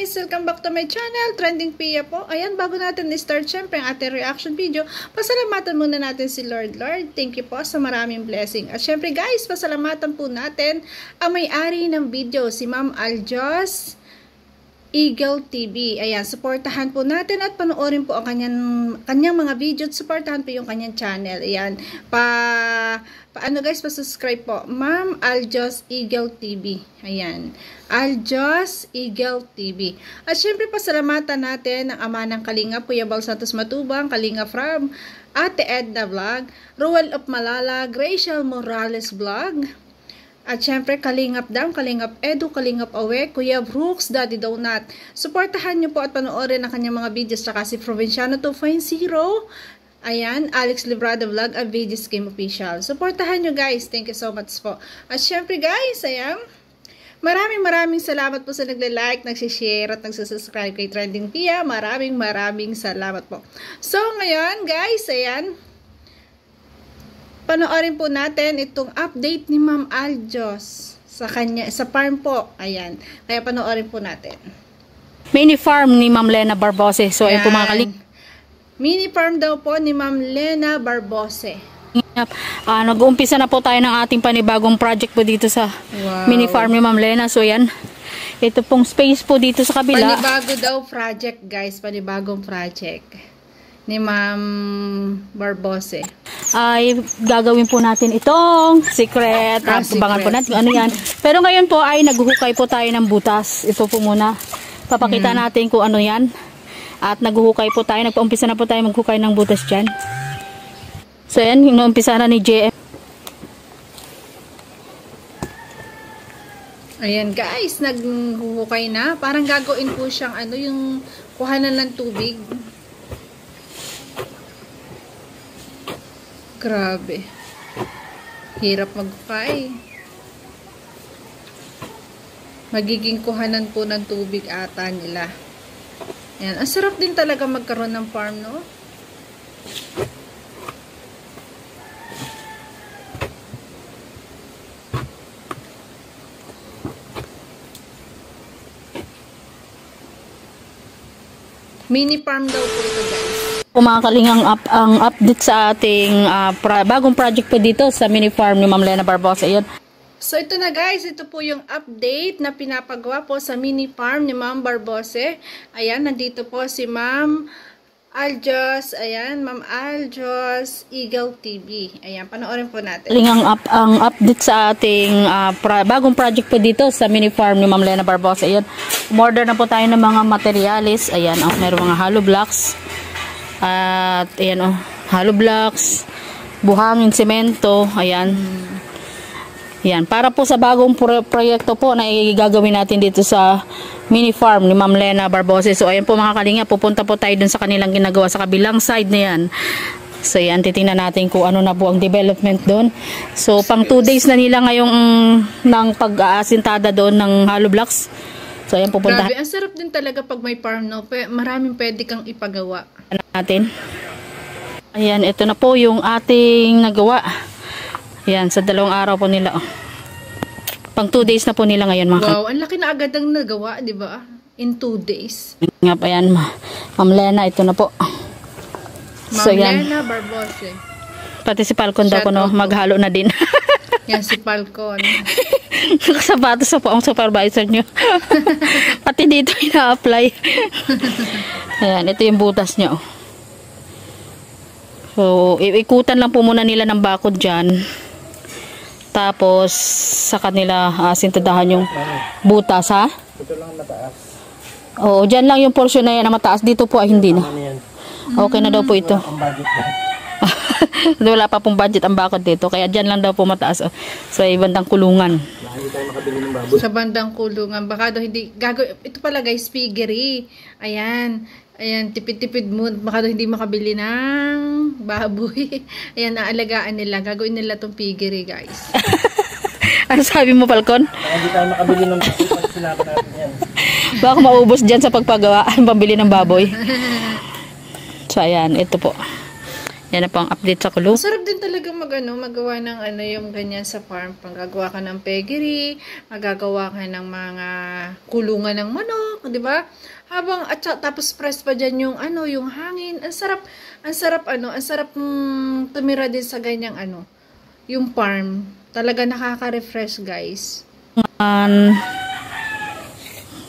guys! Welcome back to my channel, Trending Pia po. Ayan, bago natin i-start syempre ang ating reaction video, pasalamatan muna natin si Lord. Thank you po sa maraming blessing. At syempre guys, pasalamatan po natin ang may-ari ng video, si Ma'am Aljos Eagle TV. Ayan, supportahan po natin at panoorin po ang kanyang mga video at supportahan po yung kanyang channel. Ayan, paano guys, pa-subscribe po. Ma'am Aljos Eagle TV. Ayan, Aljos Eagle TV. At syempre pasalamatan natin ang ama ng Kalingap, Kuya Bal Santos Matubang, Kalingap from Ate Edna Vlog, Ruel of Malala, Gracial Morales Vlog, at syempre, Kalingap Dam, Kalingap Edu, Kalingap Awe, Kuya Brooks, Daddy Donut. Suportahan niyo po at panoorin ang kanyang mga videos. Saka si Provinciano 250. Ayan, Alex Librado Vlog at VG's Game Official. Suportahan niyo guys. Thank you so much po. At syempre guys, ayan, maraming salamat po sa nagle-like, nagsishare at nagsasubscribe kay Trending Pia. Maraming salamat po. So, ngayon guys, ayan, panoorin po natin itong update ni Ma'am Aljos sa farm po. Ayan. Kaya panoorin po natin. Mini farm ni Ma'am Lena Barbose. So, ayun po mga kaling. Mini farm daw po ni Ma'am Lena Barbose. Nag-uumpisa na po tayo ng ating panibagong project po dito sa mini farm ni Ma'am Lena. So, yan. Ito pong space po dito sa kabila. Panibago daw project guys. Panibagong project ni Ma'am Barbose. Ay gagawin po natin itong secret. Abangan po natin ano yan. Pero ngayon po ay naghuhukay po tayo ng butas. Ito po muna. Papakita natin kung ano yan. At naghuhukay po tayo. Nagpaumpisa na po tayo maghukay ng butas dyan. So yan, inuumpisa na ni JM. Ayan guys, naghuhukay na. Parang gagawin po siyang ano, yung kuhanan ng tubig. Grabe. Hirap maghukay. Magiging kuhanan po ng tubig ata nila. Ayan. Ang sarap din talaga magkaroon ng farm, no? Mini farm daw po ito, guys. Kumakaling ang update sa ating bagong project po dito sa mini farm ni Ma'am Lena Barbose. Ayun. So ito na guys, ito po yung update na pinapagawa po sa mini farm ni Ma'am Barbose. Ayan, nandito po si Ma'am Aljos, ayan, Ma'am Aljos Eagle TV. Ayan, panoorin po natin. Ang update sa ating bagong project po dito sa mini farm ni Ma'am Lena Barbose. Ayun. Umorder na po tayo ng mga materials. Ayan, meron mga hollow blocks. At ayan hollow blocks, buhangin, semento, ayan. Yan, para po sa bagong proyekto po na igagawin natin dito sa mini farm ni Ma'am Lena Barbose. So ayan po mga kalinga, pupunta po tayo dun sa kanilang ginagawa sa kabilang side na yan. So yan, titingnan natin kung ano na po ang development doon. So pang 2 days na nila ngayong ng pag-aasintada doon ng hollow blocks. So ayan, pupunta. Grabe, ang sarap din talaga pag may farm, no? Maraming pwede kang ipagawa natin. Ayan, ito na po yung ating nagawa. Ayan, sa 2 araw po nila. Pang 2 days na po nila ngayon mga. Wow, ang laki na agad ang nagawa, di ba? In 2 days. Nga pa yan, Ma'am Lena, ito na po. Ma'am Lena Barbose. Pati si Falcon daw po, no, maghalo na din. Yan si Falcon. Nakasapatos na po ang supervisor nyo. Pati dito ina-apply. Ayan, ito yung butas nyo. So, ikutan lang po muna nila ng bakod dyan. Tapos, sa kanila sintadahan yung butas, ha? Ito lang mataas. Oo, dyan lang yung portion na yan na mataas. Dito po ay hindi na. Okay na daw po ito. Wala pa pong budget ang bakod dito. Kaya dyan lang daw po mataas. Sa ibandang kulungan. Hindi tayo makabili ng baboy. Sa bandang kulungan. Baka daw hindi gagawin. Ito pala guys, piggery. Ayan. Ayan, tipid-tipid mo. Baka daw hindi makabili ng baboy. Ayan, naalagaan nila. Gagawin nila tong piggery, guys. Ano sabi mo, Falcon? Hindi tayo makabili ng baboy pag sinabi natin yan. Baka maubos dyan sa pagpagawa. Ang pambili ng baboy. So, ayan. Ito po. Yan na po ang update sa kulungan. Sarap din talaga magawa ng yung ganyan sa farm. Panggagawa ka ng piggery, magagawa ka ng mga kulungan ng manok, di ba? Tapos press pa dyan yung hangin. Ang sarap tumira din sa ganyang yung farm. Talaga nakaka-refresh, guys.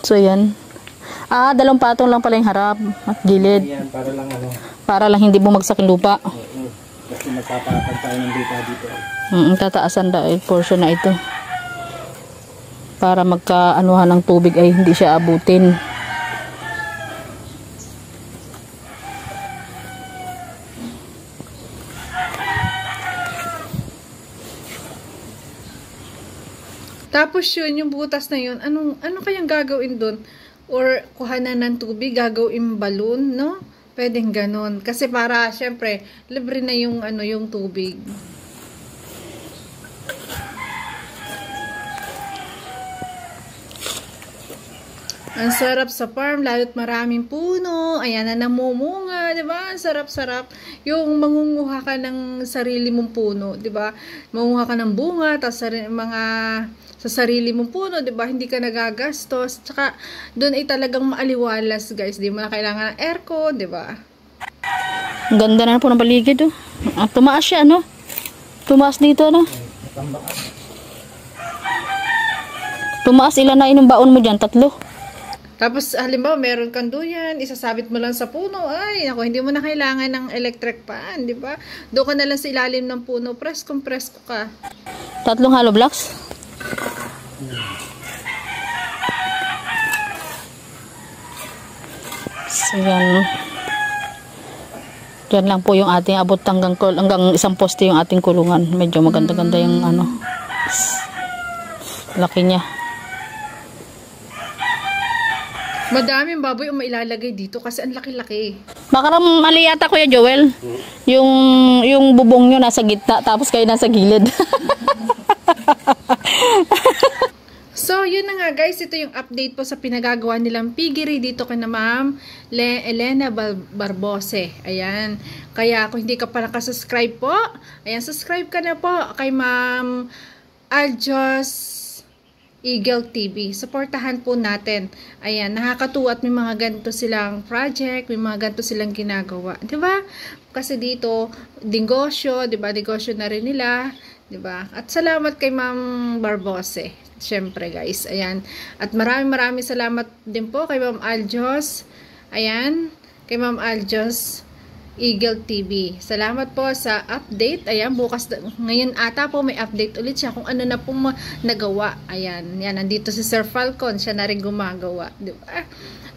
So, yan. 2 patong lang pala yung harap at gilid. Yan, Para lang hindi bumagsak yung lupa. Kasi magpapatag tayo ng lupa dito. Tataasan daw yung portion na ito. Para magkaanuhan ng tubig ay hindi siya abutin. Tapos yung butas na yun, ano kayang gagawin doon? Or kuhanan ng tubig, gagawin balloon, no? Pwedeng ganon. Kasi para, syempre, libre na yung tubig. Ang sarap sa farm, lalo't maraming puno. Ayan na namumunga, 'di ba? Ang sarap-sarap. Yung mangunguha ka ng sarili mong puno, 'di ba? Mangunguha ka ng bunga, tapos sa sarili mong puno, 'di ba? Hindi ka nagagastos. Tsaka doon ay talagang maaliwalas, guys. Di mo na kailangan ng aircon, 'di ba? Ang ganda na po ng paligid, oh. Tumaas siya, no? Tumaas dito, no? Tumaas, ilan na inong baon mo dyan? 3? Tapos, halimbawa, meron kang duyan, isasabit mo lang sa puno. Ay, naku, hindi mo na kailangan ng electric fan, di ba? Doon ka na lang sa ilalim ng puno, presko ka. 3 hollow blocks? So, yan. Diyan lang po yung ating abot hanggang isang poste yung ating kulungan. Medyo maganda-ganda yung laki niya. Madaming baboy ang mailalagay dito kasi ang laki-laki. Baka naman mali yata, Kuya Joel. Yung bubong nyo nasa gitna, tapos kayo nasa gilid. So, yun na nga guys. Ito yung update po sa pinagagawa nilang piggery dito kay na Ma'am Elena Barbose. Ayan. Kaya kung hindi ka pa nakasubscribe po, ayan, subscribe ka na po kay Ma'am Aljos Eagle TV. Supportahan po natin. Ayan, nakakatuwa at may mga ganito silang project, may mga ganito silang ginagawa. 'Di ba? Kasi dito, negosyo, 'di ba? Negosyo na rin nila, 'di ba? At salamat kay Ma'am Barbose. Siyempre, guys. Ayan. At maraming salamat din po kay Ma'am Aljos. Ayan, kay Ma'am Aljos Eagle TV. Salamat po sa update. Ayan, ngayon ata po may update ulit siya kung ano na po nagawa. Ayan, yan, nandito si Sir Falcon. Siya na rin gumagawa. Diba?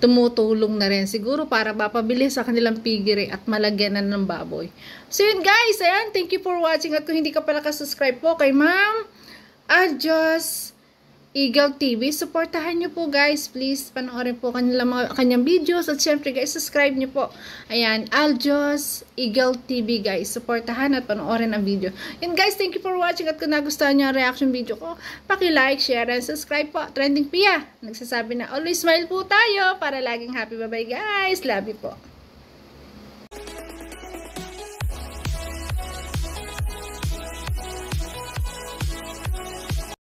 Tumutulong na rin siguro para mapabilis sa kanilang piggery at malagyan na ng baboy. So yun guys, ayan, thank you for watching. At kung hindi ka pa nakasubscribe po kay Ma'am Aljos Eagle TV, supportahan nyo po guys, please. Panoorin po kanyang videos. At syempre guys, subscribe nyo po. Ayan, Aljos Eagle TV guys. Supportahan at panoorin ang video. Yun guys, thank you for watching. At kung nagustuhan nyo ang reaction video ko, paki-like, share, and subscribe po. Trending Pia, nagsasabi na always smile po tayo para laging happy. Bye bye guys, love you po.